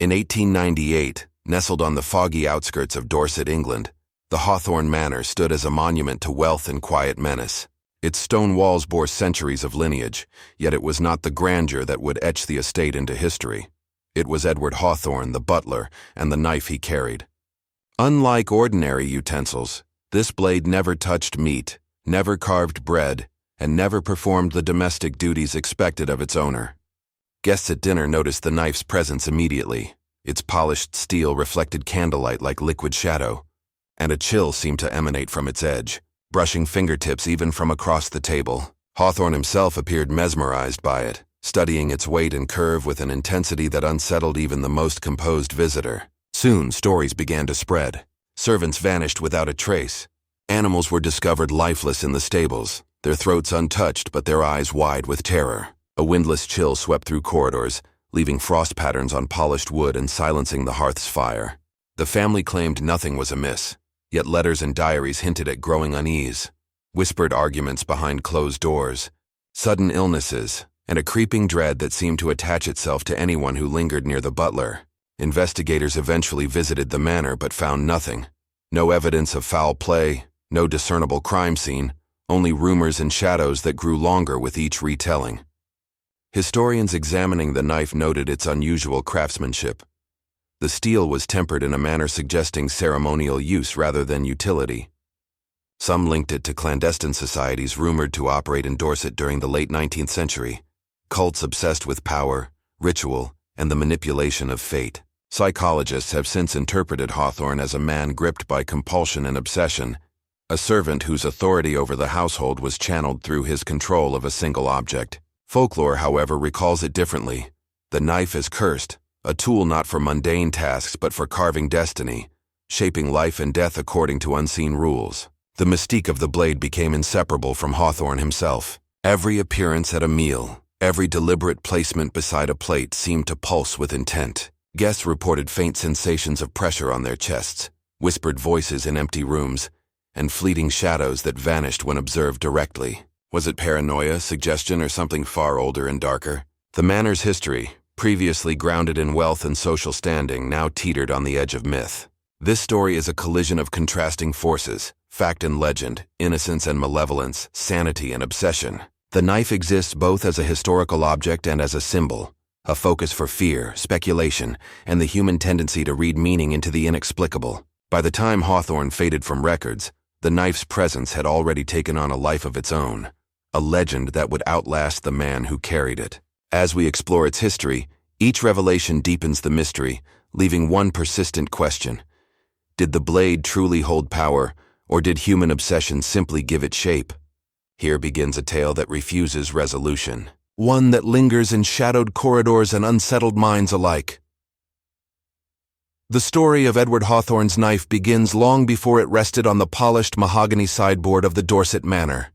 In 1898, nestled on the foggy outskirts of Dorset, England, the Hawthorne Manor stood as a monument to wealth and quiet menace. Its stone walls bore centuries of lineage, yet it was not the grandeur that would etch the estate into history. It was Edward Hawthorne, the butler, and the knife he carried. Unlike ordinary utensils, this blade never touched meat, never carved bread, and never performed the domestic duties expected of its owner. Guests at dinner noticed the knife's presence immediately. Its polished steel reflected candlelight like liquid shadow, and a chill seemed to emanate from its edge, brushing fingertips even from across the table. Hawthorne himself appeared mesmerized by it, studying its weight and curve with an intensity that unsettled even the most composed visitor. Soon, stories began to spread. Servants vanished without a trace. Animals were discovered lifeless in the stables, their throats untouched but their eyes wide with terror. A windless chill swept through corridors, leaving frost patterns on polished wood and silencing the hearth's fire. The family claimed nothing was amiss, yet letters and diaries hinted at growing unease, whispered arguments behind closed doors, sudden illnesses, and a creeping dread that seemed to attach itself to anyone who lingered near the butler. Investigators eventually visited the manor but found nothing. No evidence of foul play, no discernible crime scene, only rumors and shadows that grew longer with each retelling. Historians examining the knife noted its unusual craftsmanship. The steel was tempered in a manner suggesting ceremonial use rather than utility. Some linked it to clandestine societies rumored to operate in Dorset during the late 19th century, cults obsessed with power, ritual, and the manipulation of fate. Psychologists have since interpreted Hawthorne as a man gripped by compulsion and obsession, a servant whose authority over the household was channeled through his control of a single object. Folklore, however, recalls it differently. The knife is cursed, a tool not for mundane tasks but for carving destiny, shaping life and death according to unseen rules. The mystique of the blade became inseparable from Hawthorne himself. Every appearance at a meal, every deliberate placement beside a plate seemed to pulse with intent. Guests reported faint sensations of pressure on their chests, whispered voices in empty rooms, and fleeting shadows that vanished when observed directly. Was it paranoia, suggestion, or something far older and darker? The manor's history, previously grounded in wealth and social standing, now teetered on the edge of myth. This story is a collision of contrasting forces, fact and legend, innocence and malevolence, sanity and obsession. The knife exists both as a historical object and as a symbol, a focus for fear, speculation, and the human tendency to read meaning into the inexplicable. By the time Hawthorne faded from records, the knife's presence had already taken on a life of its own, a legend that would outlast the man who carried it. As we explore its history, each revelation deepens the mystery, leaving one persistent question. Did the blade truly hold power, or did human obsession simply give it shape? Here begins a tale that refuses resolution, one that lingers in shadowed corridors and unsettled minds alike. The story of Edward Hawthorne's knife begins long before it rested on the polished mahogany sideboard of the Dorset Manor.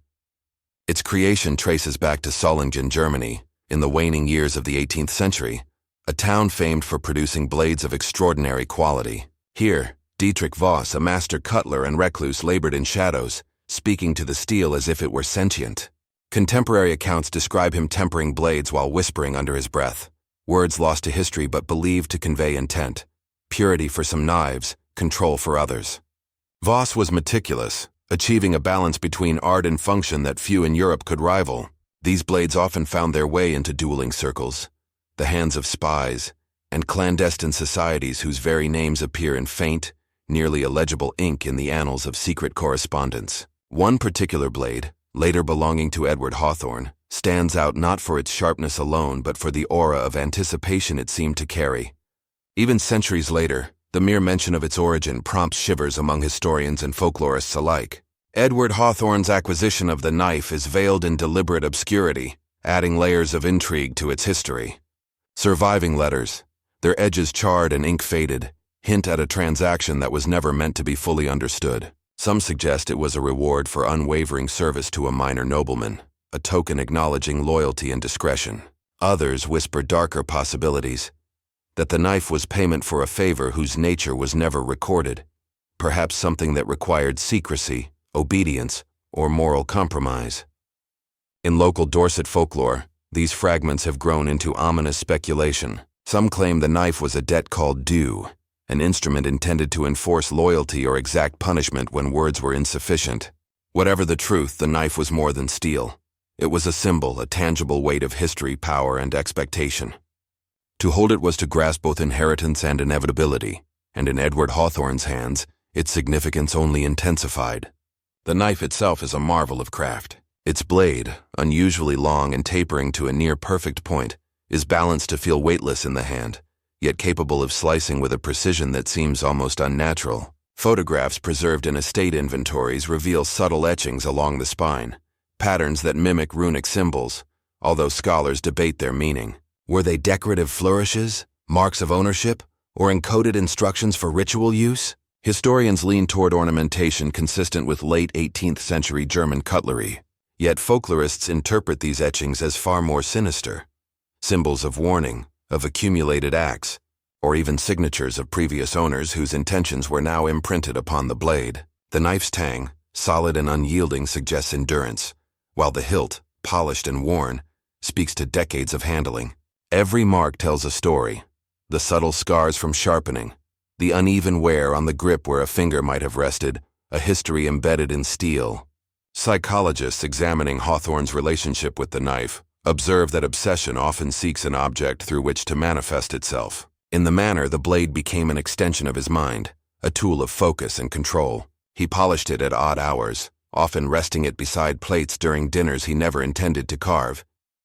Its creation traces back to Solingen, Germany, in the waning years of the 18th century, a town famed for producing blades of extraordinary quality. Here, Dietrich Voss, a master cutler and recluse, labored in shadows, speaking to the steel as if it were sentient. Contemporary accounts describe him tempering blades while whispering under his breath, words lost to history but believed to convey intent, purity for some knives, control for others. Voss was meticulous, achieving a balance between art and function that few in Europe could rival. These blades often found their way into dueling circles, the hands of spies, and clandestine societies whose very names appear in faint, nearly illegible ink in the annals of secret correspondence. One particular blade, later belonging to Edward Hawthorne, stands out not for its sharpness alone but for the aura of anticipation it seemed to carry. Even centuries later, the mere mention of its origin prompts shivers among historians and folklorists alike. Edward Hawthorne's acquisition of the knife is veiled in deliberate obscurity, adding layers of intrigue to its history. Surviving letters, their edges charred and ink faded, hint at a transaction that was never meant to be fully understood. Some suggest it was a reward for unwavering service to a minor nobleman, a token acknowledging loyalty and discretion. Others whisper darker possibilities, that the knife was payment for a favor whose nature was never recorded, perhaps something that required secrecy, obedience, or moral compromise. In local Dorset folklore, these fragments have grown into ominous speculation. Some claim the knife was a debt called due, an instrument intended to enforce loyalty or exact punishment when words were insufficient. Whatever the truth, the knife was more than steel. It was a symbol, a tangible weight of history, power, and expectation. To hold it was to grasp both inheritance and inevitability, and in Edward Hawthorne's hands, its significance only intensified. The knife itself is a marvel of craft. Its blade, unusually long and tapering to a near-perfect point, is balanced to feel weightless in the hand, yet capable of slicing with a precision that seems almost unnatural. Photographs preserved in estate inventories reveal subtle etchings along the spine, patterns that mimic runic symbols, although scholars debate their meaning. Were they decorative flourishes, marks of ownership, or encoded instructions for ritual use? Historians lean toward ornamentation consistent with late 18th century German cutlery, yet folklorists interpret these etchings as far more sinister. Symbols of warning, of accumulated acts, or even signatures of previous owners whose intentions were now imprinted upon the blade. The knife's tang, solid and unyielding, suggests endurance, while the hilt, polished and worn, speaks to decades of handling. Every mark tells a story. The subtle scars from sharpening, the uneven wear on the grip where a finger might have rested, a history embedded in steel. Psychologists examining Hawthorne's relationship with the knife observe that obsession often seeks an object through which to manifest itself. In the manner, the blade became an extension of his mind, a tool of focus and control. He polished it at odd hours, often resting it beside plates during dinners he never intended to carve,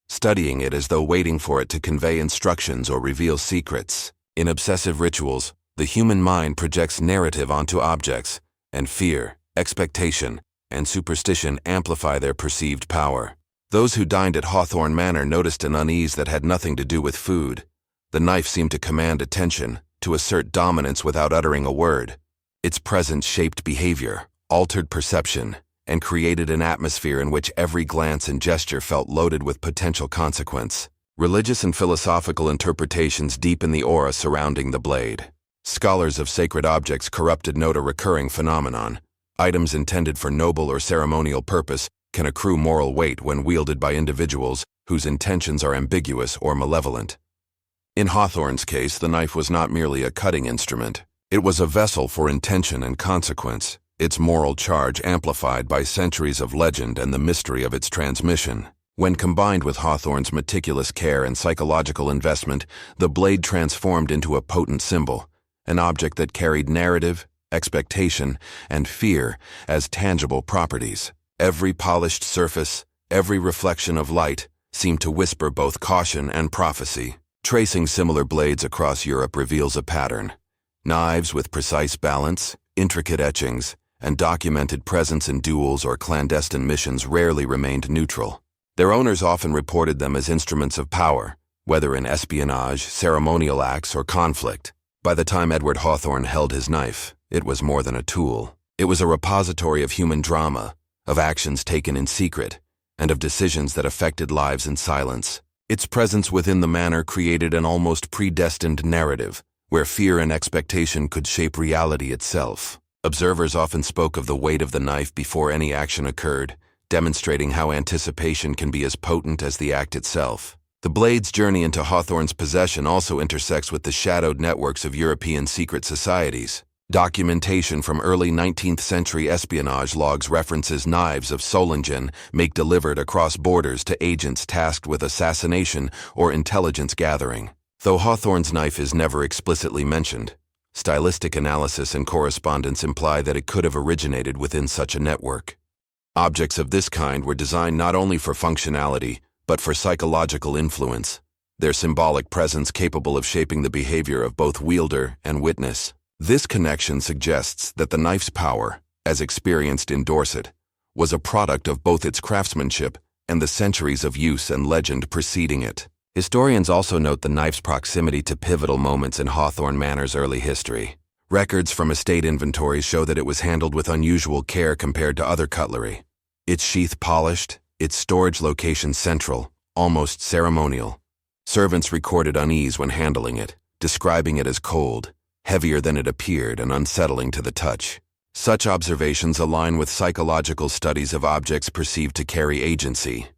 studying it as though waiting for it to convey instructions or reveal secrets. In obsessive rituals, the human mind projects narrative onto objects, and fear, expectation, and superstition amplify their perceived power. Those who dined at Hawthorne Manor noticed an unease that had nothing to do with food. The knife seemed to command attention, to assert dominance without uttering a word. Its presence shaped behavior, altered perception, and created an atmosphere in which every glance and gesture felt loaded with potential consequence. Religious and philosophical interpretations deepen the aura surrounding the blade. Scholars of sacred objects corrupted note a recurring phenomenon. Items intended for noble or ceremonial purpose can accrue moral weight when wielded by individuals whose intentions are ambiguous or malevolent. In Hawthorne's case, the knife was not merely a cutting instrument. It was a vessel for intention and consequence, its moral charge amplified by centuries of legend and the mystery of its transmission. When combined with Hawthorne's meticulous care and psychological investment, the blade transformed into a potent symbol, an object that carried narrative, expectation, and fear as tangible properties. Every polished surface, every reflection of light, seemed to whisper both caution and prophecy. Tracing similar blades across Europe reveals a pattern. Knives with precise balance, intricate etchings, and documented presence in duels or clandestine missions rarely remained neutral. Their owners often reported them as instruments of power, whether in espionage, ceremonial acts, or conflict. By the time Edward Hawthorne held his knife, it was more than a tool. It was a repository of human drama, of actions taken in secret, and of decisions that affected lives in silence. Its presence within the manor created an almost predestined narrative, where fear and expectation could shape reality itself. Observers often spoke of the weight of the knife before any action occurred, demonstrating how anticipation can be as potent as the act itself. The blade's journey into Hawthorne's possession also intersects with the shadowed networks of European secret societies. Documentation from early 19th century espionage logs references knives of Solingen make delivered across borders to agents tasked with assassination or intelligence gathering. Though Hawthorne's knife is never explicitly mentioned, stylistic analysis and correspondence imply that it could have originated within such a network. Objects of this kind were designed not only for functionality, but for psychological influence, their symbolic presence capable of shaping the behavior of both wielder and witness. This connection suggests that the knife's power, as experienced in Dorset, was a product of both its craftsmanship and the centuries of use and legend preceding it. Historians also note the knife's proximity to pivotal moments in Hawthorne Manor's early history. Records from estate inventories show that it was handled with unusual care compared to other cutlery. Its sheath polished, its storage location central, almost ceremonial. Servants recorded unease when handling it, describing it as cold, heavier than it appeared, and unsettling to the touch. Such observations align with psychological studies of objects perceived to carry agency.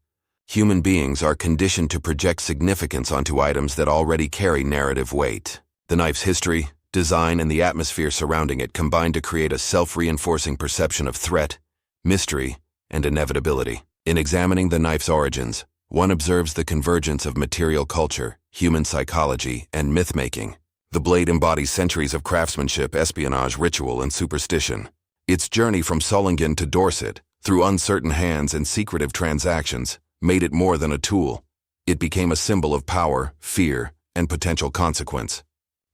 Human beings are conditioned to project significance onto items that already carry narrative weight. The knife's history, design, and the atmosphere surrounding it combine to create a self-reinforcing perception of threat, mystery, and inevitability. In examining the knife's origins, one observes the convergence of material culture, human psychology, and myth-making. The blade embodies centuries of craftsmanship, espionage, ritual, and superstition. Its journey from Solingen to Dorset, through uncertain hands and secretive transactions, made it more than a tool. It became a symbol of power, fear, and potential consequence.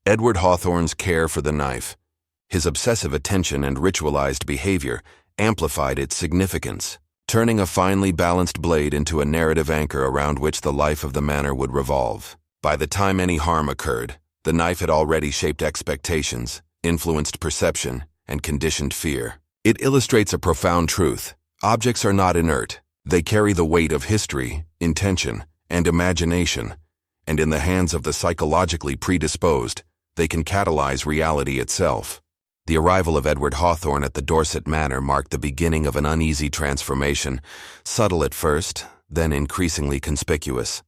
Edward Hawthorne's care for the knife, his obsessive attention and ritualized behavior, amplified its significance, turning a finely balanced blade into a narrative anchor around which the life of the manor would revolve. By the time any harm occurred, the knife had already shaped expectations, influenced perception, and conditioned fear. It illustrates a profound truth. Objects are not inert. They carry the weight of history, intention, and imagination, and in the hands of the psychologically predisposed, they can catalyze reality itself. The arrival of Edward Hawthorne at the Dorset Manor marked the beginning of an uneasy transformation, subtle at first, then increasingly conspicuous.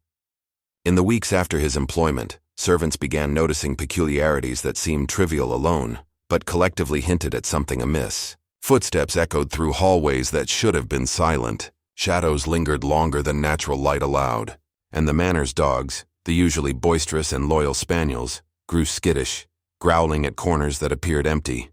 In the weeks after his employment, servants began noticing peculiarities that seemed trivial alone, but collectively hinted at something amiss. Footsteps echoed through hallways that should have been silent. Shadows lingered longer than natural light allowed, and the manor's dogs, the usually boisterous and loyal spaniels, grew skittish, growling at corners that appeared empty.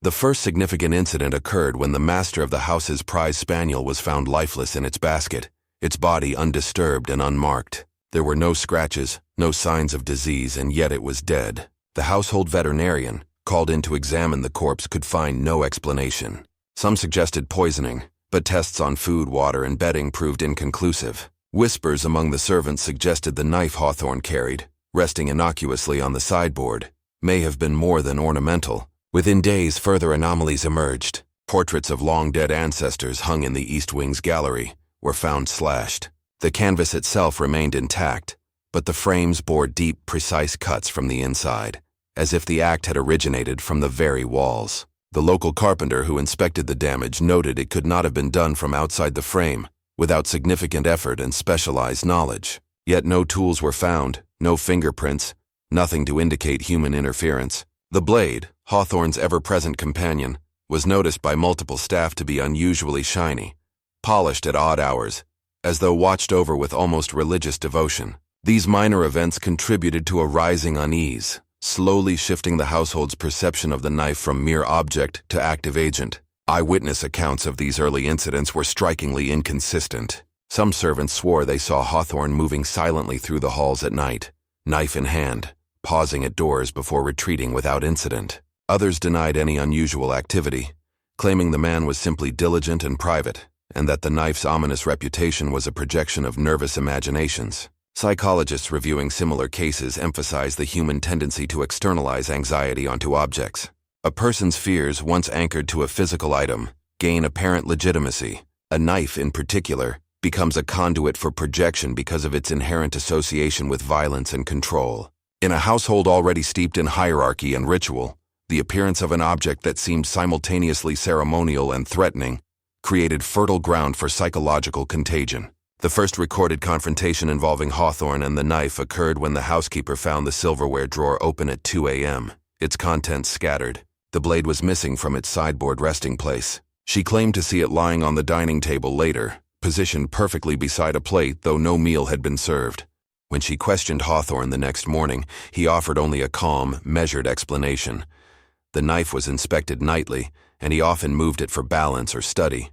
The first significant incident occurred when the master of the house's prize spaniel was found lifeless in its basket, its body undisturbed and unmarked. There were no scratches, no signs of disease, and yet it was dead. The household veterinarian, called in to examine the corpse, could find no explanation. Some suggested poisoning, but tests on food, water, and bedding proved inconclusive. Whispers among the servants suggested the knife Hawthorne carried, resting innocuously on the sideboard, may have been more than ornamental. Within days, further anomalies emerged. Portraits of long-dead ancestors hung in the East Wing's gallery were found slashed. The canvas itself remained intact, but the frames bore deep, precise cuts from the inside, as if the act had originated from the very walls. The local carpenter who inspected the damage noted it could not have been done from outside the frame, without significant effort and specialized knowledge. Yet no tools were found, no fingerprints, nothing to indicate human interference. The blade, Hawthorne's ever-present companion, was noticed by multiple staff to be unusually shiny, polished at odd hours, as though watched over with almost religious devotion. These minor events contributed to a rising unease, slowly shifting the household's perception of the knife from mere object to active agent. Eyewitness accounts of these early incidents were strikingly inconsistent. Some servants swore they saw Hawthorne moving silently through the halls at night, knife in hand, pausing at doors before retreating without incident. Others denied any unusual activity, claiming the man was simply diligent and private, and that the knife's ominous reputation was a projection of nervous imaginations. Psychologists reviewing similar cases emphasize the human tendency to externalize anxiety onto objects. A person's fears, once anchored to a physical item, gain apparent legitimacy. A knife, in particular, becomes a conduit for projection because of its inherent association with violence and control. In a household already steeped in hierarchy and ritual, the appearance of an object that seemed simultaneously ceremonial and threatening created fertile ground for psychological contagion. The first recorded confrontation involving Hawthorne and the knife occurred when the housekeeper found the silverware drawer open at 2 a.m., its contents scattered. The blade was missing from its sideboard resting place. She claimed to see it lying on the dining table later, positioned perfectly beside a plate, though no meal had been served. When she questioned Hawthorne the next morning, he offered only a calm, measured explanation. The knife was inspected nightly, and he often moved it for balance or study.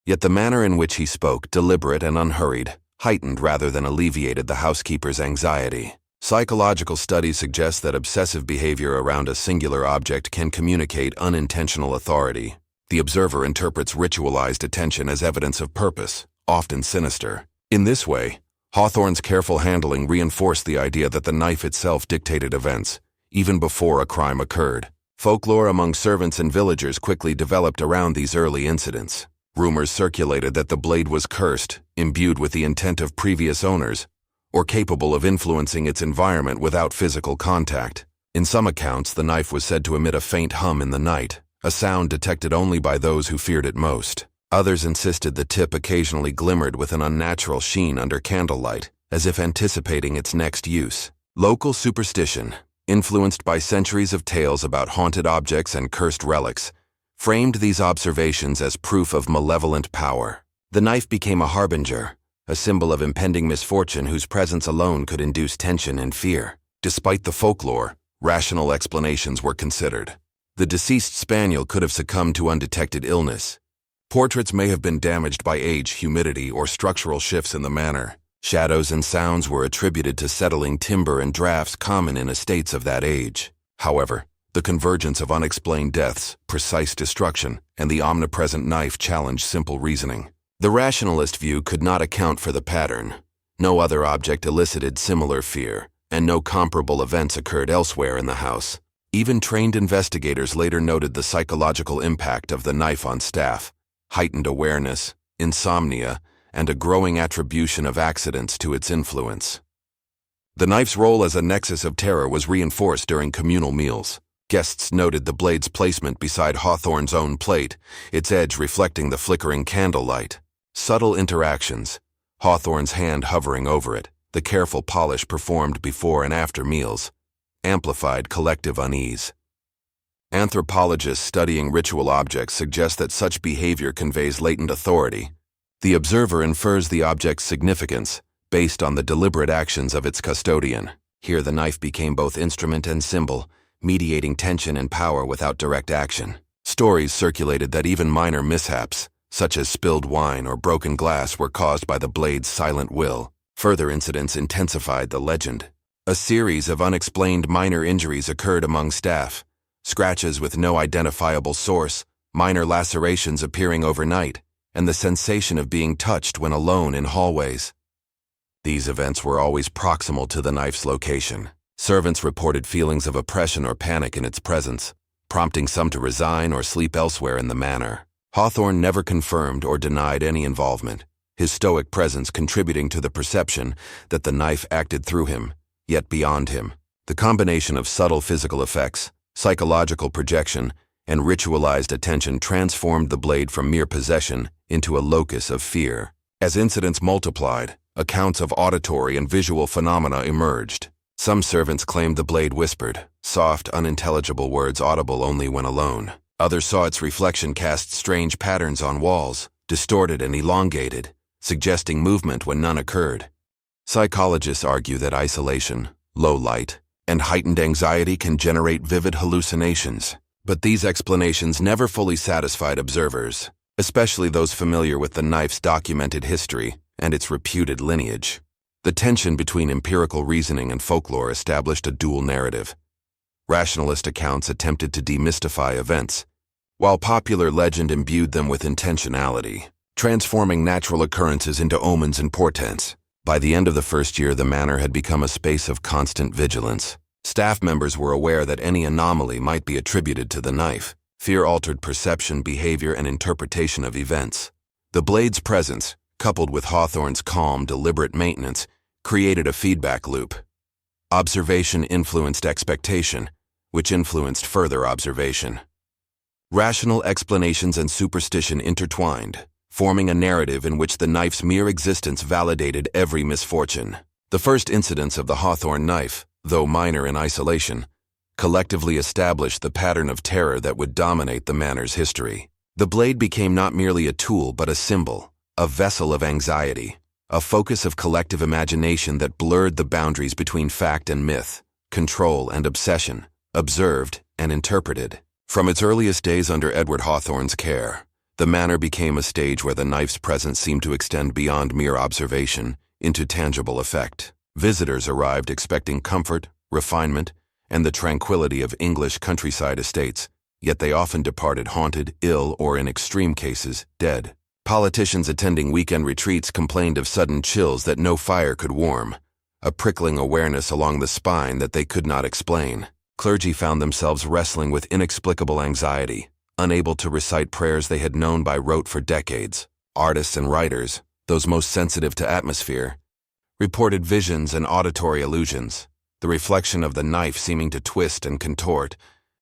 Yet the manner in which he spoke, deliberate and unhurried, heightened rather than alleviated the housekeeper's anxiety. Psychological studies suggest that obsessive behavior around a singular object can communicate unintentional authority. The observer interprets ritualized attention as evidence of purpose, often sinister. In this way, Hawthorne's careful handling reinforced the idea that the knife itself dictated events, even before a crime occurred. Folklore among servants and villagers quickly developed around these early incidents. Rumors circulated that the blade was cursed, imbued with the intent of previous owners, or capable of influencing its environment without physical contact. In some accounts, the knife was said to emit a faint hum in the night, a sound detected only by those who feared it most. Others insisted the tip occasionally glimmered with an unnatural sheen under candlelight, as if anticipating its next use. Local superstition, influenced by centuries of tales about haunted objects and cursed relics, framed these observations as proof of malevolent power. The knife became a harbinger, a symbol of impending misfortune whose presence alone could induce tension and fear. Despite the folklore, rational explanations were considered. The deceased spaniel could have succumbed to undetected illness. Portraits may have been damaged by age, humidity, or structural shifts in the manor. Shadows and sounds were attributed to settling timber and drafts common in estates of that age. However, the convergence of unexplained deaths, precise destruction, and the omnipresent knife challenged simple reasoning. The rationalist view could not account for the pattern. No other object elicited similar fear, and no comparable events occurred elsewhere in the house. Even trained investigators later noted the psychological impact of the knife on staff: heightened awareness, insomnia, and a growing attribution of accidents to its influence. The knife's role as a nexus of terror was reinforced during communal meals. Guests noted the blade's placement beside Hawthorne's own plate, its edge reflecting the flickering candlelight. Subtle interactions, Hawthorne's hand hovering over it, the careful polish performed before and after meals, amplified collective unease. Anthropologists studying ritual objects suggest that such behavior conveys latent authority. The observer infers the object's significance based on the deliberate actions of its custodian. Here the knife became both instrument and symbol, mediating tension and power without direct action. Stories circulated that even minor mishaps, such as spilled wine or broken glass, were caused by the blade's silent will. Further incidents intensified the legend. A series of unexplained minor injuries occurred among staff: scratches with no identifiable source, minor lacerations appearing overnight, and the sensation of being touched when alone in hallways. These events were always proximal to the knife's location. Servants reported feelings of oppression or panic in its presence, prompting some to resign or sleep elsewhere in the manor. Hawthorne never confirmed or denied any involvement, his stoic presence contributing to the perception that the knife acted through him, yet beyond him. The combination of subtle physical effects, psychological projection, and ritualized attention transformed the blade from mere possession into a locus of fear. As incidents multiplied, accounts of auditory and visual phenomena emerged. Some servants claimed the blade whispered, soft, unintelligible words audible only when alone. Others saw its reflection cast strange patterns on walls, distorted and elongated, suggesting movement when none occurred. Psychologists argue that isolation, low light, and heightened anxiety can generate vivid hallucinations. But these explanations never fully satisfied observers, especially those familiar with the knife's documented history and its reputed lineage. The tension between empirical reasoning and folklore established a dual narrative. Rationalist accounts attempted to demystify events, while popular legend imbued them with intentionality, transforming natural occurrences into omens and portents. By the end of the first year, the manor had become a space of constant vigilance. Staff members were aware that any anomaly might be attributed to the knife. Fear altered perception, behavior, and interpretation of events. The blade's presence, coupled with Hawthorne's calm, deliberate maintenance, created a feedback loop. Observation influenced expectation, which influenced further observation. Rational explanations and superstition intertwined, forming a narrative in which the knife's mere existence validated every misfortune. The first incidents of the Hawthorne knife, though minor in isolation, collectively established the pattern of terror that would dominate the manor's history. The blade became not merely a tool but a symbol, a vessel of anxiety, a focus of collective imagination that blurred the boundaries between fact and myth, control and obsession, observed and interpreted. From its earliest days under Edward Hawthorne's care, the manor became a stage where the knife's presence seemed to extend beyond mere observation into tangible effect. Visitors arrived expecting comfort, refinement, and the tranquility of English countryside estates, yet they often departed haunted, ill, or in extreme cases, dead. Politicians attending weekend retreats complained of sudden chills that no fire could warm, a prickling awareness along the spine that they could not explain. Clergy found themselves wrestling with inexplicable anxiety, unable to recite prayers they had known by rote for decades. Artists and writers, those most sensitive to atmosphere, reported visions and auditory illusions, the reflection of the knife seeming to twist and contort,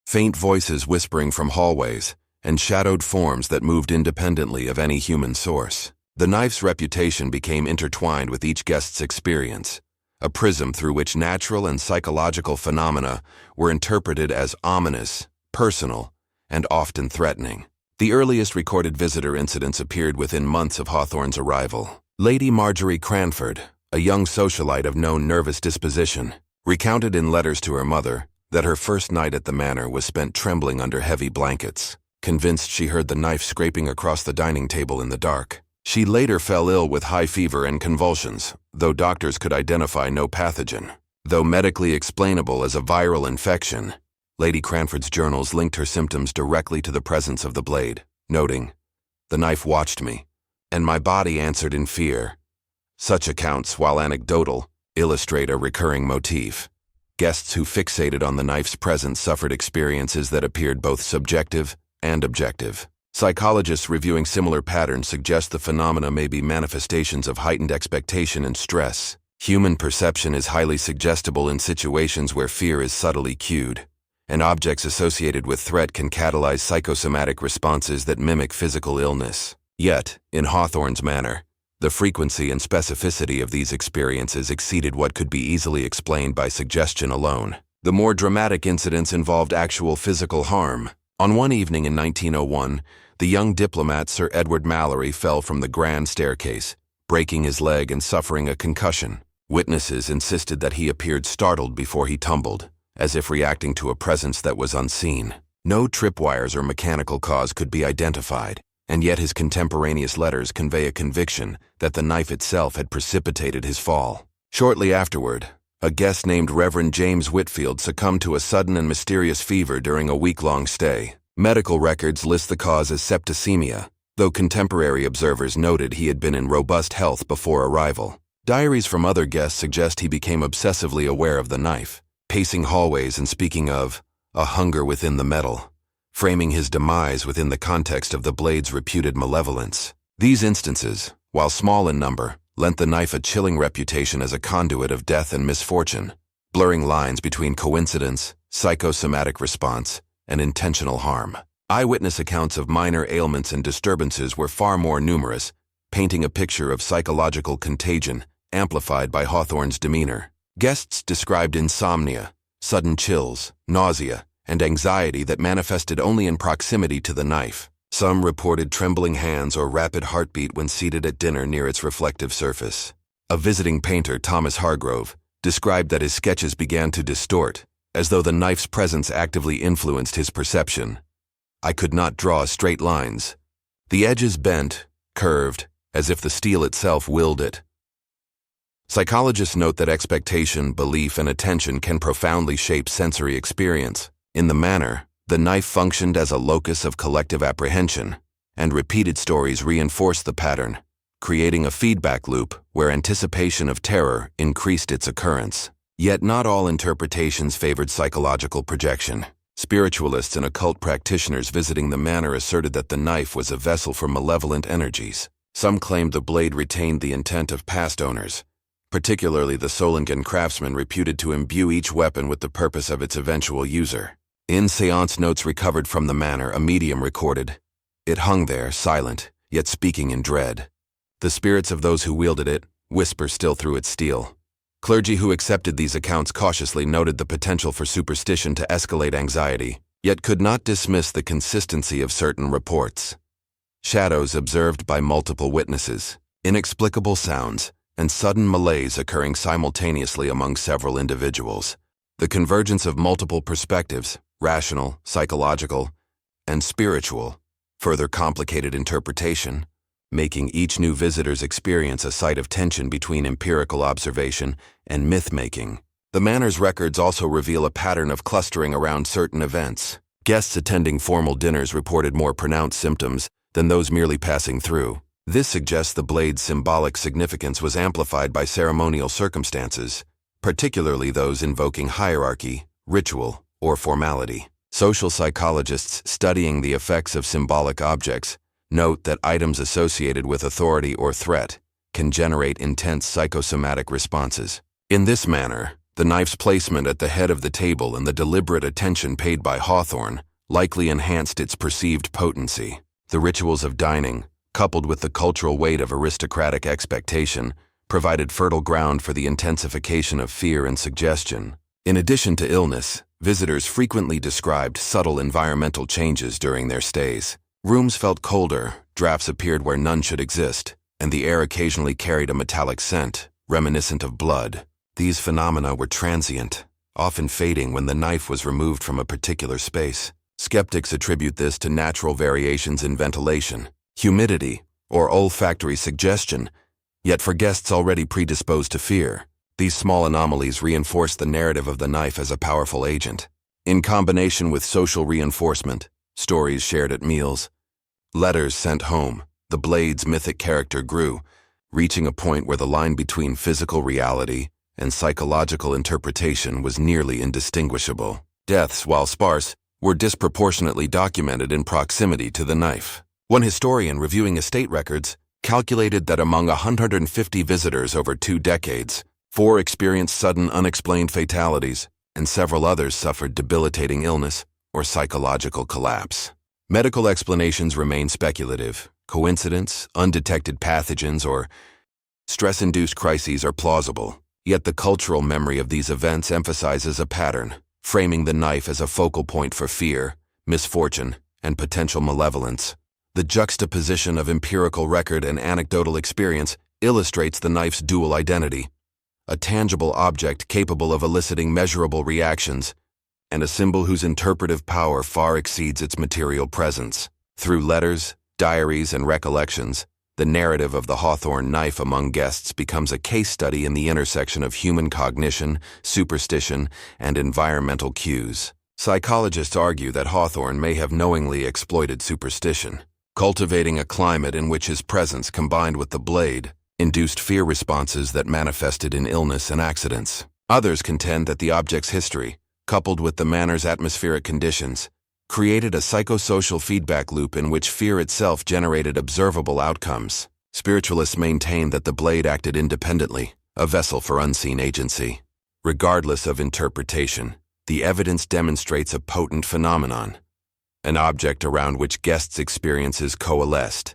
faint voices whispering from hallways, and shadowed forms that moved independently of any human source. The knife's reputation became intertwined with each guest's experience, a prism through which natural and psychological phenomena were interpreted as ominous, personal, and often threatening. The earliest recorded visitor incidents appeared within months of Hawthorne's arrival. Lady Marjorie Cranford, a young socialite of known nervous disposition, recounted in letters to her mother that her first night at the manor was spent trembling under heavy blankets, convinced she heard the knife scraping across the dining table in the dark. She later fell ill with high fever and convulsions, though doctors could identify no pathogen. Though medically explainable as a viral infection, Lady Cranford's journals linked her symptoms directly to the presence of the blade, noting, "The knife watched me, and my body answered in fear." Such accounts, while anecdotal, illustrate a recurring motif. Guests who fixated on the knife's presence suffered experiences that appeared both subjective and objective. Psychologists reviewing similar patterns suggest the phenomena may be manifestations of heightened expectation and stress. Human perception is highly suggestible in situations where fear is subtly cued, and objects associated with threat can catalyze psychosomatic responses that mimic physical illness. Yet, in Hawthorne's manner, the frequency and specificity of these experiences exceeded what could be easily explained by suggestion alone. The more dramatic incidents involved actual physical harm. On one evening in 1901, the young diplomat Sir Edward Mallory fell from the grand staircase, breaking his leg and suffering a concussion. Witnesses insisted that he appeared startled before he tumbled, as if reacting to a presence that was unseen. No tripwires or mechanical cause could be identified, and yet his contemporaneous letters convey a conviction that the knife itself had precipitated his fall. Shortly afterward, a guest named Reverend James Whitfield succumbed to a sudden and mysterious fever during a week-long stay. Medical records list the cause as septicemia, though contemporary observers noted he had been in robust health before arrival. Diaries from other guests suggest he became obsessively aware of the knife, pacing hallways and speaking of a hunger within the metal, framing his demise within the context of the blade's reputed malevolence. These instances, while small in number, lent the knife a chilling reputation as a conduit of death and misfortune, blurring lines between coincidence, psychosomatic response, and intentional harm. Eyewitness accounts of minor ailments and disturbances were far more numerous, painting a picture of psychological contagion amplified by Hawthorne's demeanor. Guests described insomnia, sudden chills, nausea, and anxiety that manifested only in proximity to the knife. Some reported trembling hands or rapid heartbeat when seated at dinner near its reflective surface. A visiting painter, Thomas Hargrove, described that his sketches began to distort, as though the knife's presence actively influenced his perception. "I could not draw straight lines. The edges bent, curved, as if the steel itself willed it." Psychologists note that expectation, belief, and attention can profoundly shape sensory experience. In the manor, the knife functioned as a locus of collective apprehension, and repeated stories reinforced the pattern, creating a feedback loop where anticipation of terror increased its occurrence. Yet not all interpretations favored psychological projection. Spiritualists and occult practitioners visiting the manor asserted that the knife was a vessel for malevolent energies. Some claimed the blade retained the intent of past owners, particularly the Solingen craftsman reputed to imbue each weapon with the purpose of its eventual user. In seance notes recovered from the manor, a medium recorded, "It hung there, silent, yet speaking in dread. The spirits of those who wielded it whisper still through its steel." Clergy who accepted these accounts cautiously noted the potential for superstition to escalate anxiety, yet could not dismiss the consistency of certain reports. Shadows observed by multiple witnesses, inexplicable sounds, and sudden malaise occurring simultaneously among several individuals. The convergence of multiple perspectives, rational, psychological, and spiritual, further complicated interpretation, making each new visitor's experience a site of tension between empirical observation and myth-making. The manor's records also reveal a pattern of clustering around certain events. Guests attending formal dinners reported more pronounced symptoms than those merely passing through. This suggests the blade's symbolic significance was amplified by ceremonial circumstances, particularly those invoking hierarchy, ritual, or formality. Social psychologists studying the effects of symbolic objects note that items associated with authority or threat can generate intense psychosomatic responses. In this manner, the knife's placement at the head of the table and the deliberate attention paid by Hawthorne likely enhanced its perceived potency. The rituals of dining, coupled with the cultural weight of aristocratic expectation, provided fertile ground for the intensification of fear and suggestion. In addition to illness, visitors frequently described subtle environmental changes during their stays. Rooms felt colder, drafts appeared where none should exist, and the air occasionally carried a metallic scent, reminiscent of blood. These phenomena were transient, often fading when the knife was removed from a particular space. Skeptics attribute this to natural variations in ventilation, humidity, or olfactory suggestion, yet for guests already predisposed to fear, these small anomalies reinforce the narrative of the knife as a powerful agent. In combination with social reinforcement, stories shared at meals, letters sent home, the blade's mythic character grew, reaching a point where the line between physical reality and psychological interpretation was nearly indistinguishable. Deaths, while sparse, were disproportionately documented in proximity to the knife. One historian reviewing estate records calculated that among 150 visitors over 2 decades, 4 experienced sudden unexplained fatalities, and several others suffered debilitating illness or psychological collapse. Medical explanations remain speculative. Coincidence, undetected pathogens, or stress-induced crises are plausible, yet the cultural memory of these events emphasizes a pattern, framing the knife as a focal point for fear, misfortune, and potential malevolence. The juxtaposition of empirical record and anecdotal experience illustrates the knife's dual identity, a tangible object capable of eliciting measurable reactions, and a symbol whose interpretive power far exceeds its material presence. Through letters, diaries, and recollections, the narrative of the Hawthorne knife among guests becomes a case study in the intersection of human cognition, superstition, and environmental cues. Psychologists argue that Hawthorne may have knowingly exploited superstition, cultivating a climate in which his presence combined with the blade induced fear responses that manifested in illness and accidents. Others contend that the object's history, coupled with the manor's atmospheric conditions, created a psychosocial feedback loop in which fear itself generated observable outcomes. Spiritualists maintain that the blade acted independently, a vessel for unseen agency. Regardless of interpretation, the evidence demonstrates a potent phenomenon, an object around which guests' experiences coalesced,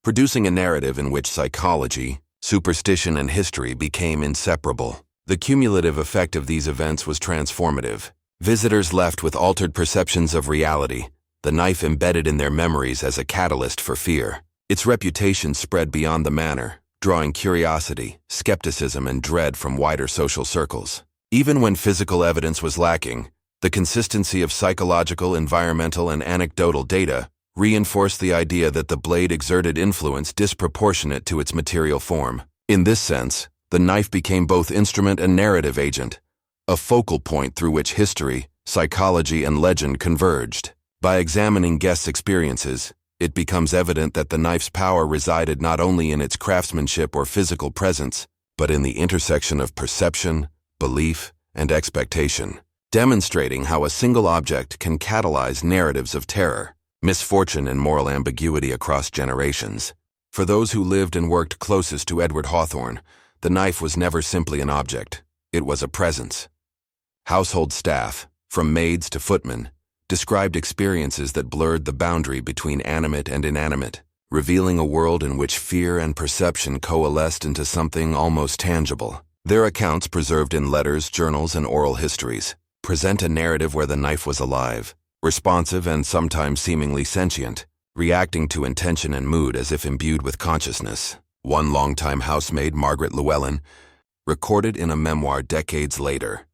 producing a narrative in which psychology, superstition, and history became inseparable. The cumulative effect of these events was transformative. Visitors left with altered perceptions of reality, the knife embedded in their memories as a catalyst for fear. Its reputation spread beyond the manor, drawing curiosity, skepticism, and dread from wider social circles. Even when physical evidence was lacking, the consistency of psychological, environmental, and anecdotal data reinforced the idea that the blade exerted influence disproportionate to its material form. In this sense, the knife became both instrument and narrative agent, a focal point through which history, psychology, and legend converged. By examining guests' experiences, it becomes evident that the knife's power resided not only in its craftsmanship or physical presence, but in the intersection of perception, belief, and expectation, demonstrating how a single object can catalyze narratives of terror, misfortune, and moral ambiguity across generations. For those who lived and worked closest to Edward Hawthorne, the knife was never simply an object. It was a presence. Household staff, from maids to footmen, described experiences that blurred the boundary between animate and inanimate, revealing a world in which fear and perception coalesced into something almost tangible. Their accounts, preserved in letters, journals, and oral histories, present a narrative where the knife was alive, responsive, and sometimes seemingly sentient, reacting to intention and mood as if imbued with consciousness. One longtime housemaid, Margaret Llewellyn, recorded in a memoir decades later.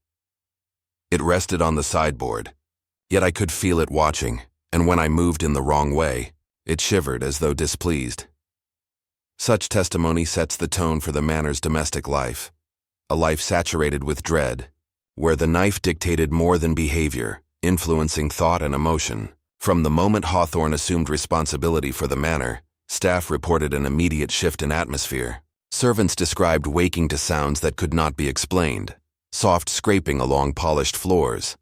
It rested on the sideboard, yet I could feel it watching, and when I moved in the wrong way, it shivered as though displeased. Such testimony sets the tone for the manor's domestic life, a life saturated with dread, where the knife dictated more than behavior, influencing thought and emotion. From the moment Hawthorne assumed responsibility for the manor, staff reported an immediate shift in atmosphere. Servants described waking to sounds that could not be explained, soft scraping along polished floors,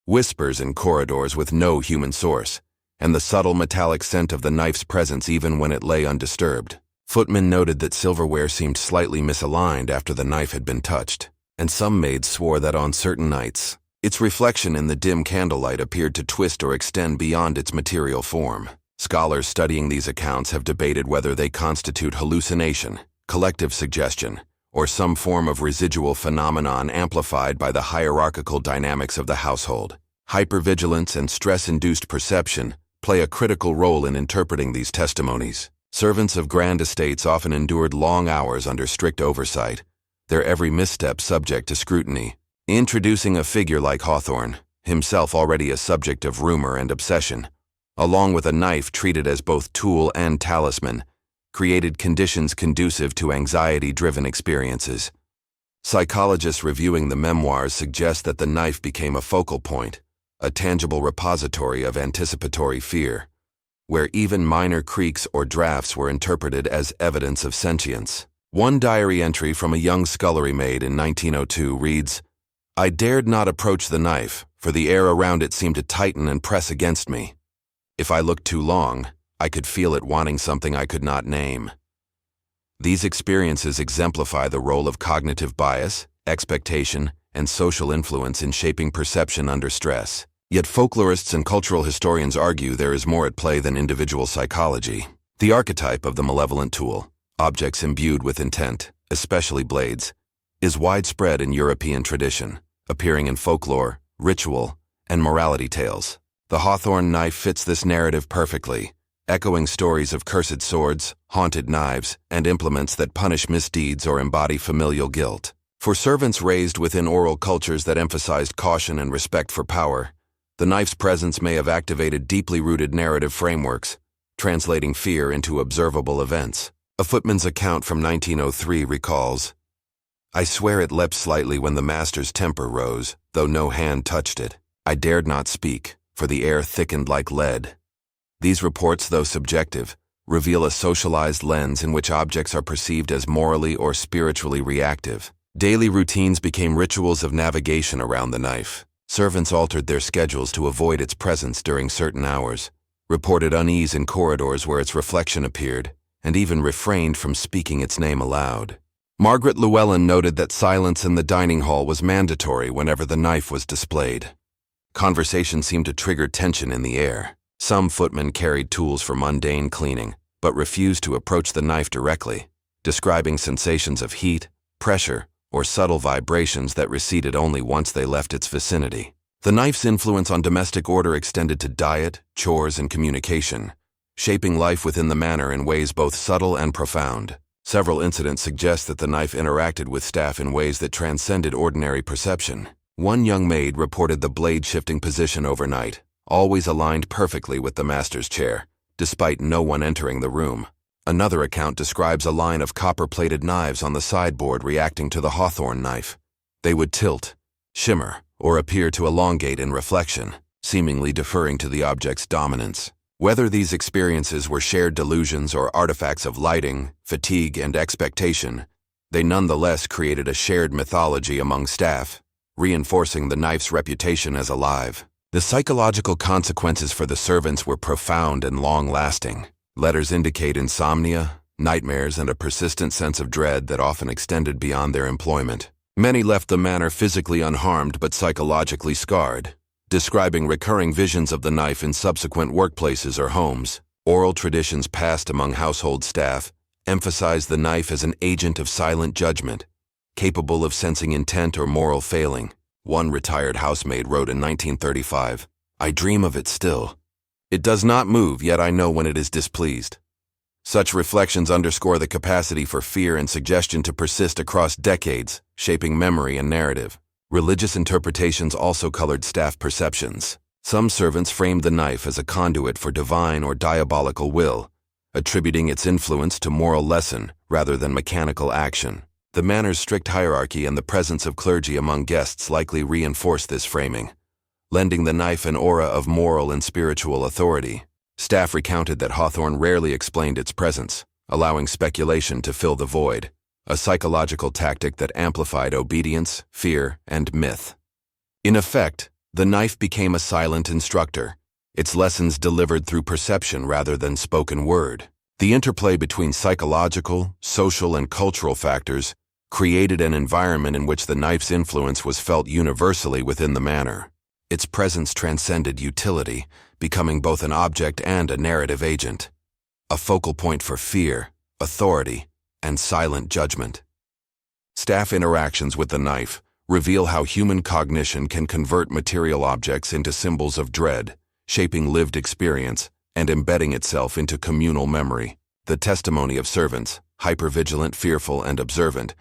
whispers in corridors with no human source, and the subtle metallic scent of the knife's presence even when it lay undisturbed. Footmen noted that silverware seemed slightly misaligned after the knife had been touched, and some maids swore that on certain nights, Its reflection in the dim candlelight appeared to twist or extend beyond its material form. Scholars studying these accounts have debated whether they constitute hallucination, collective suggestion, or some form of residual phenomenon amplified by the hierarchical dynamics of the household. Hypervigilance and stress-induced perception play a critical role in interpreting these testimonies. Servants of grand estates often endured long hours under strict oversight, their every misstep subject to scrutiny. Introducing a figure like Hawthorne, himself already a subject of rumor and obsession, along with a knife treated as both tool and talisman, created conditions conducive to anxiety-driven experiences. Psychologists reviewing the memoirs suggest that the knife became a focal point, a tangible repository of anticipatory fear, where even minor creaks or drafts were interpreted as evidence of sentience. One diary entry from a young scullery maid in 1902 reads, "I dared not approach the knife, for the air around it seemed to tighten and press against me. If I looked too long, I could feel it wanting something I could not name." These experiences exemplify the role of cognitive bias, expectation, and social influence in shaping perception under stress. Yet folklorists and cultural historians argue there is more at play than individual psychology. The archetype of the malevolent tool, objects imbued with intent, especially blades, is widespread in European tradition, appearing in folklore, ritual, and morality tales. The Hawthorne knife fits this narrative perfectly, echoing stories of cursed swords, haunted knives, and implements that punish misdeeds or embody familial guilt. For servants raised within oral cultures that emphasized caution and respect for power, the knife's presence may have activated deeply rooted narrative frameworks, translating fear into observable events. A footman's account from 1903 recalls, "I swear it leapt slightly when the master's temper rose, though no hand touched it. I dared not speak, for the air thickened like lead." These reports, though subjective, reveal a socialized lens in which objects are perceived as morally or spiritually reactive. Daily routines became rituals of navigation around the knife. Servants altered their schedules to avoid its presence during certain hours, reported unease in corridors where its reflection appeared, and even refrained from speaking its name aloud. Margaret Llewellyn noted that silence in the dining hall was mandatory whenever the knife was displayed. Conversation seemed to trigger tension in the air. Some footmen carried tools for mundane cleaning, but refused to approach the knife directly, describing sensations of heat, pressure, or subtle vibrations that receded only once they left its vicinity. The knife's influence on domestic order extended to diet, chores, and communication, shaping life within the manor in ways both subtle and profound. Several incidents suggest that the knife interacted with staff in ways that transcended ordinary perception. One young maid reported the blade shifting position overnight, always aligned perfectly with the master's chair, despite no one entering the room. Another account describes a line of copper-plated knives on the sideboard reacting to the Hawthorne knife. They would tilt, shimmer, or appear to elongate in reflection, seemingly deferring to the object's dominance. Whether these experiences were shared delusions or artifacts of lighting, fatigue, and expectation, they nonetheless created a shared mythology among staff, reinforcing the knife's reputation as alive. The psychological consequences for the servants were profound and long-lasting. Letters indicate insomnia, nightmares, and a persistent sense of dread that often extended beyond their employment. Many left the manor physically unharmed but psychologically scarred, describing recurring visions of the knife in subsequent workplaces or homes. Oral traditions passed among household staff emphasized the knife as an agent of silent judgment, capable of sensing intent or moral failing. One retired housemaid wrote in 1935, "I dream of it still. It does not move, yet I know when it is displeased." Such reflections underscore the capacity for fear and suggestion to persist across decades, shaping memory and narrative. Religious interpretations also colored staff perceptions. Some servants framed the knife as a conduit for divine or diabolical will, attributing its influence to moral lesson rather than mechanical action. The manor's strict hierarchy and the presence of clergy among guests likely reinforced this framing, lending the knife an aura of moral and spiritual authority. Staff recounted that Hawthorne rarely explained its presence, allowing speculation to fill the void, a psychological tactic that amplified obedience, fear, and myth. In effect, the knife became a silent instructor, its lessons delivered through perception rather than spoken word. The interplay between psychological, social, and cultural factors created an environment in which the knife's influence was felt universally within the manor. Its presence transcended utility, becoming both an object and a narrative agent, a focal point for fear, authority, and silent judgment. Staff interactions with the knife reveal how human cognition can convert material objects into symbols of dread, shaping lived experience and embedding itself into communal memory. The testimony of servants, hypervigilant, fearful, and observant,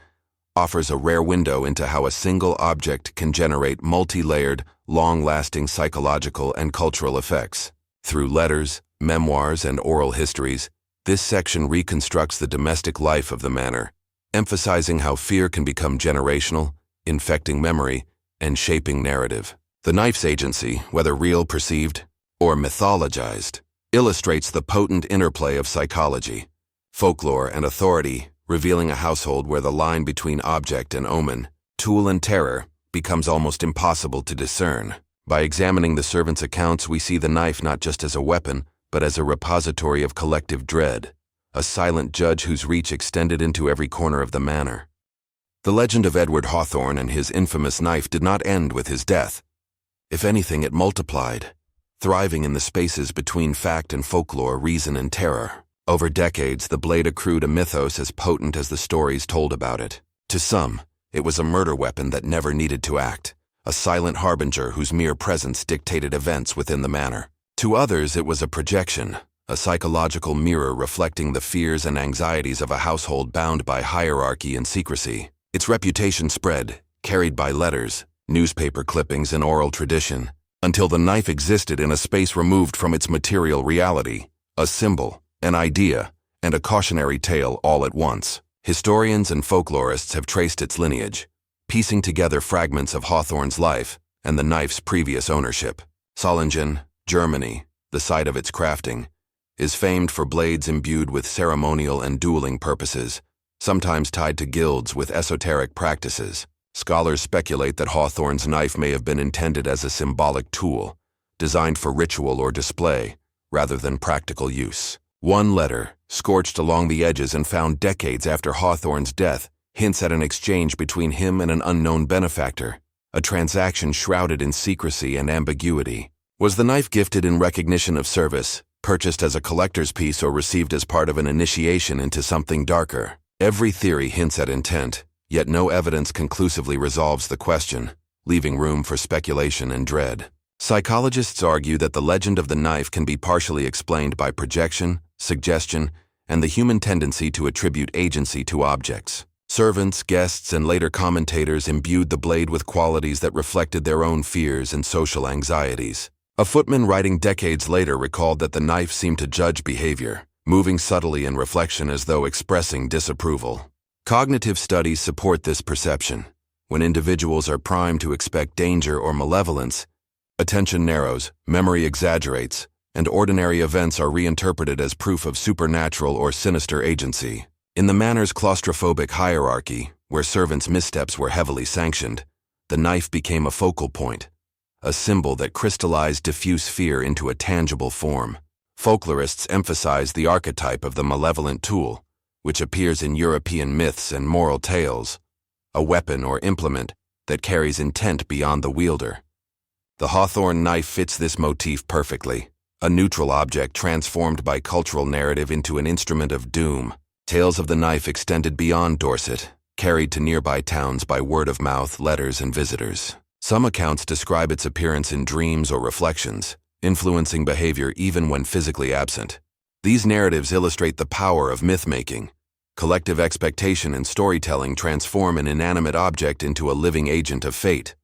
offers a rare window into how a single object can generate multi-layered, long-lasting psychological and cultural effects. Through letters, memoirs, and oral histories, this section reconstructs the domestic life of the manor, emphasizing how fear can become generational, infecting memory, and shaping narrative. The knife's agency, whether real, perceived, or mythologized, illustrates the potent interplay of psychology, folklore, and authority, revealing a household where the line between object and omen, tool and terror, becomes almost impossible to discern. By examining the servants' accounts, we see the knife not just as a weapon, but as a repository of collective dread, a silent judge whose reach extended into every corner of the manor. The legend of Edward Hawthorne and his infamous knife did not end with his death. If anything, it multiplied, thriving in the spaces between fact and folklore, reason and terror. Over decades, the blade accrued a mythos as potent as the stories told about it. To some, it was a murder weapon that never needed to act, a silent harbinger whose mere presence dictated events within the manor. To others, it was a projection, a psychological mirror reflecting the fears and anxieties of a household bound by hierarchy and secrecy. Its reputation spread, carried by letters, newspaper clippings, and oral tradition, until the knife existed in a space removed from its material reality, a symbol, an idea, and a cautionary tale all at once. Historians and folklorists have traced its lineage, piecing together fragments of Hawthorne's life and the knife's previous ownership. Solingen, Germany, the site of its crafting, is famed for blades imbued with ceremonial and dueling purposes, sometimes tied to guilds with esoteric practices. Scholars speculate that Hawthorne's knife may have been intended as a symbolic tool, designed for ritual or display, rather than practical use. One letter, scorched along the edges and found decades after Hawthorne's death, hints at an exchange between him and an unknown benefactor, a transaction shrouded in secrecy and ambiguity. Was the knife gifted in recognition of service, purchased as a collector's piece, or received as part of an initiation into something darker? Every theory hints at intent, yet no evidence conclusively resolves the question, leaving room for speculation and dread. Psychologists argue that the legend of the knife can be partially explained by projection, suggestion, and the human tendency to attribute agency to objects. Servants, guests, and later commentators imbued the blade with qualities that reflected their own fears and social anxieties. A footman writing decades later recalled that the knife seemed to judge behavior, moving subtly in reflection as though expressing disapproval. Cognitive studies support this perception. When individuals are primed to expect danger or malevolence, attention narrows, memory exaggerates, and ordinary events are reinterpreted as proof of supernatural or sinister agency. In the manor's claustrophobic hierarchy, where servants' missteps were heavily sanctioned, the knife became a focal point, a symbol that crystallized diffuse fear into a tangible form. Folklorists emphasize the archetype of the malevolent tool, which appears in European myths and moral tales, a weapon or implement that carries intent beyond the wielder. The Hawthorne knife fits this motif perfectly, a neutral object transformed by cultural narrative into an instrument of doom. Tales of the knife extended beyond Dorset, carried to nearby towns by word of mouth, letters, and visitors. Some accounts describe its appearance in dreams or reflections, influencing behavior even when physically absent. These narratives illustrate the power of myth-making. Collective expectation and storytelling transform an inanimate object into a living agent of fate.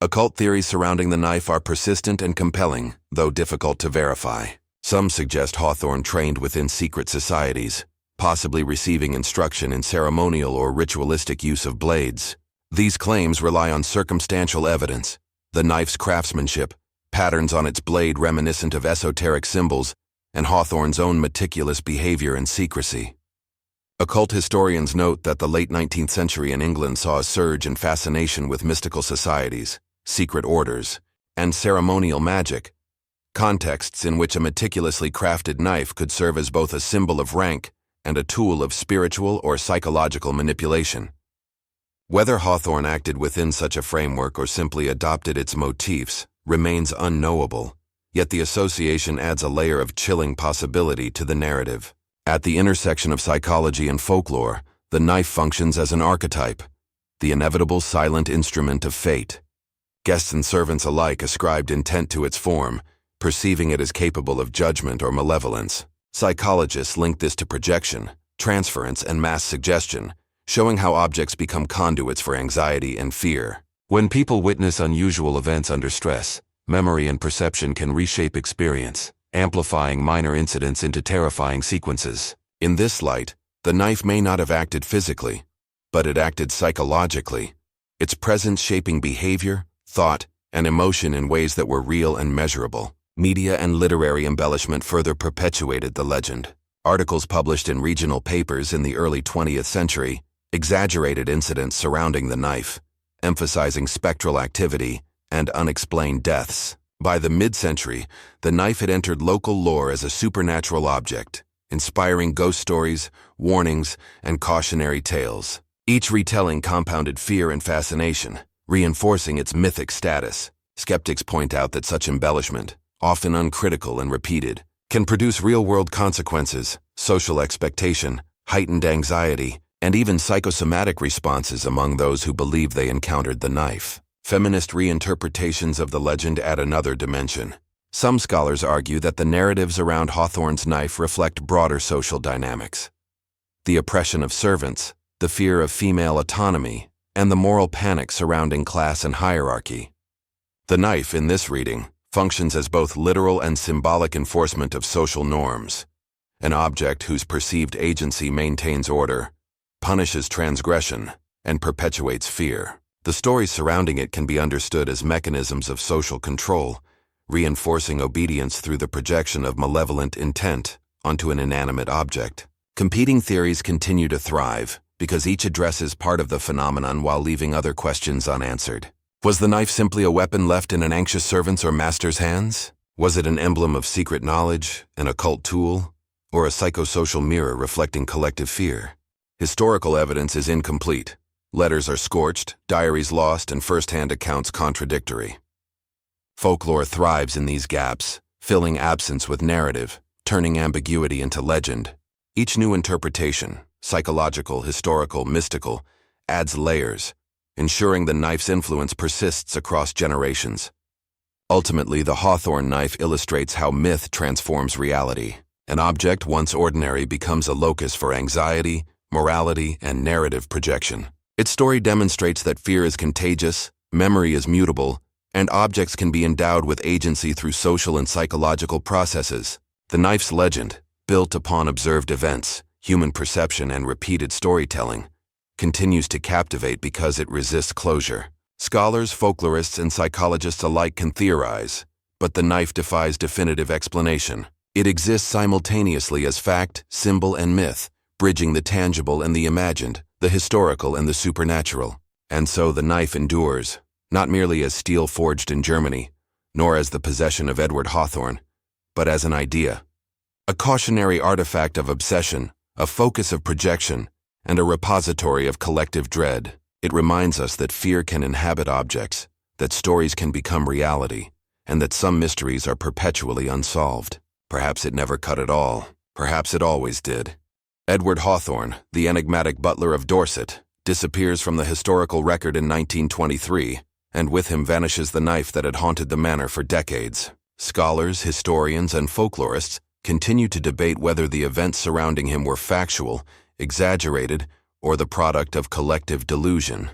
Occult theories surrounding the knife are persistent and compelling, though difficult to verify. Some suggest Hawthorne trained within secret societies, possibly receiving instruction in ceremonial or ritualistic use of blades. These claims rely on circumstantial evidence, the knife's craftsmanship, patterns on its blade reminiscent of esoteric symbols, and Hawthorne's own meticulous behavior and secrecy. Occult historians note that the late 19th century in England saw a surge in fascination with mystical societies, secret orders, and ceremonial magic, contexts in which a meticulously crafted knife could serve as both a symbol of rank and a tool of spiritual or psychological manipulation. Whether Hawthorne acted within such a framework or simply adopted its motifs remains unknowable, yet the association adds a layer of chilling possibility to the narrative. At the intersection of psychology and folklore, the knife functions as an archetype, the inevitable silent instrument of fate. Guests and servants alike ascribed intent to its form, perceiving it as capable of judgment or malevolence. Psychologists link this to projection, transference, and mass suggestion, showing how objects become conduits for anxiety and fear. When people witness unusual events under stress, memory and perception can reshape experience, amplifying minor incidents into terrifying sequences. In this light, the knife may not have acted physically, but it acted psychologically, its presence shaping behavior, thought, and emotion in ways that were real and measurable. Media and literary embellishment further perpetuated the legend. Articles published in regional papers in the early 20th century exaggerated incidents surrounding the knife, emphasizing spectral activity and unexplained deaths. By the mid-century, the knife had entered local lore as a supernatural object, inspiring ghost stories, warnings, and cautionary tales. Each retelling compounded fear and fascination, reinforcing its mythic status. Skeptics point out that such embellishment, often uncritical and repeated, can produce real-world consequences, social expectation, heightened anxiety, and even psychosomatic responses among those who believe they encountered the knife. Feminist reinterpretations of the legend add another dimension. Some scholars argue that the narratives around Hawthorne's knife reflect broader social dynamics. The oppression of servants, the fear of female autonomy, and the moral panic surrounding class and hierarchy. The knife, in this reading, functions as both literal and symbolic enforcement of social norms, an object whose perceived agency maintains order, punishes transgression, and perpetuates fear. The stories surrounding it can be understood as mechanisms of social control, reinforcing obedience through the projection of malevolent intent onto an inanimate object. Competing theories continue to thrive because each addresses part of the phenomenon while leaving other questions unanswered. Was the knife simply a weapon left in an anxious servant's or master's hands? Was it an emblem of secret knowledge, an occult tool, or a psychosocial mirror reflecting collective fear? Historical evidence is incomplete. Letters are scorched, diaries lost, and first-hand accounts contradictory. Folklore thrives in these gaps, filling absence with narrative, turning ambiguity into legend. Each new interpretation, psychological, historical, mystical, adds layers, ensuring the knife's influence persists across generations. Ultimately, the Hawthorne knife illustrates how myth transforms reality. An object once ordinary becomes a locus for anxiety, morality, and narrative projection. Its story demonstrates that fear is contagious, memory is mutable, and objects can be endowed with agency through social and psychological processes. The knife's legend, built upon observed events, human perception, and repeated storytelling, continues to captivate because it resists closure. Scholars, folklorists, and psychologists alike can theorize, but the knife defies definitive explanation. It exists simultaneously as fact, symbol, and myth, bridging the tangible and the imagined, the historical and the supernatural. And so the knife endures, not merely as steel forged in Germany, nor as the possession of Edward Hawthorne, but as an idea, a cautionary artifact of obsession, a focus of projection, and a repository of collective dread. It reminds us that fear can inhabit objects, that stories can become reality, and that some mysteries are perpetually unsolved. Perhaps it never cut at all. Perhaps it always did. Edward Hawthorne, the enigmatic Butler of Dorset, disappears from the historical record in 1923, and with him vanishes the knife that had haunted the manor for decades. Scholars, historians, and folklorists continue to debate whether the events surrounding him were factual, exaggerated, or the product of collective delusion.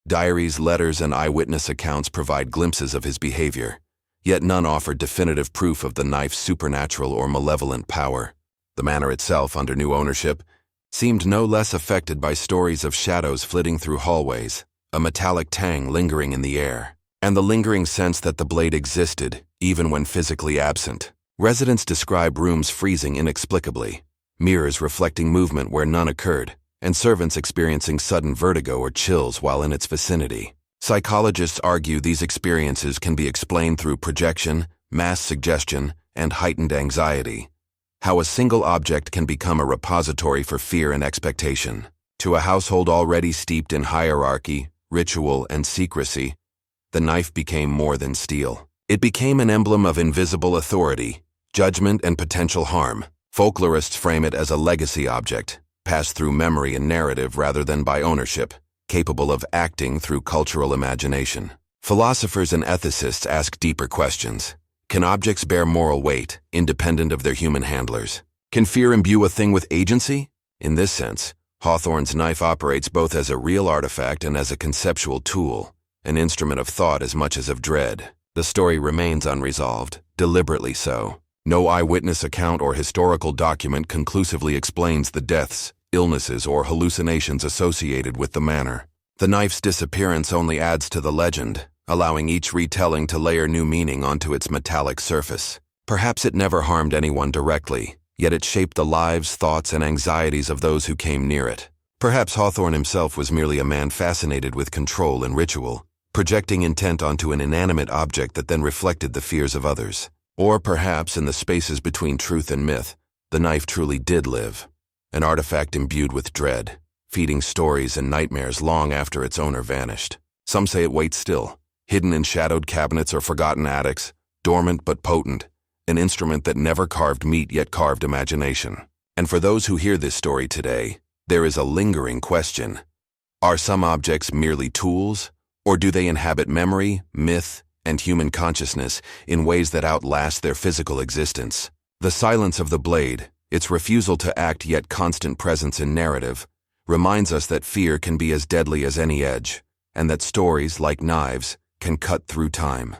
Diaries, letters, and eyewitness accounts provide glimpses of his behavior, yet none offer definitive proof of the knife's supernatural or malevolent power. The manor itself, under new ownership, seemed no less affected by stories of shadows flitting through hallways, a metallic tang lingering in the air, and the lingering sense that the blade existed, even when physically absent. Residents describe rooms freezing inexplicably, mirrors reflecting movement where none occurred, and servants experiencing sudden vertigo or chills while in its vicinity. Psychologists argue these experiences can be explained through projection, mass suggestion, and heightened anxiety. How a single object can become a repository for fear and expectation. To a household already steeped in hierarchy, ritual, and secrecy, the knife became more than steel. It became an emblem of invisible authority, judgment, and potential harm. Folklorists frame it as a legacy object, passed through memory and narrative rather than by ownership, capable of acting through cultural imagination. Philosophers and ethicists ask deeper questions. Can objects bear moral weight, independent of their human handlers? Can fear imbue a thing with agency? In this sense, Hawthorne's knife operates both as a real artifact and as a conceptual tool, an instrument of thought as much as of dread. The story remains unresolved, deliberately so. No eyewitness account or historical document conclusively explains the deaths, illnesses, or hallucinations associated with the manor. The knife's disappearance only adds to the legend, allowing each retelling to layer new meaning onto its metallic surface. Perhaps it never harmed anyone directly, yet it shaped the lives, thoughts, and anxieties of those who came near it. Perhaps Hawthorne himself was merely a man fascinated with control and ritual, projecting intent onto an inanimate object that then reflected the fears of others. Or perhaps, in the spaces between truth and myth, the knife truly did live, an artifact imbued with dread, feeding stories and nightmares long after its owner vanished. Some say it waits still, hidden in shadowed cabinets or forgotten attics, dormant but potent, an instrument that never carved meat yet carved imagination. And for those who hear this story today, there is a lingering question. Are some objects merely tools, or do they inhabit memory, myth, and human consciousness in ways that outlast their physical existence? The silence of the blade, its refusal to act yet constant presence in narrative, reminds us that fear can be as deadly as any edge, and that stories, like knives, can cut through time.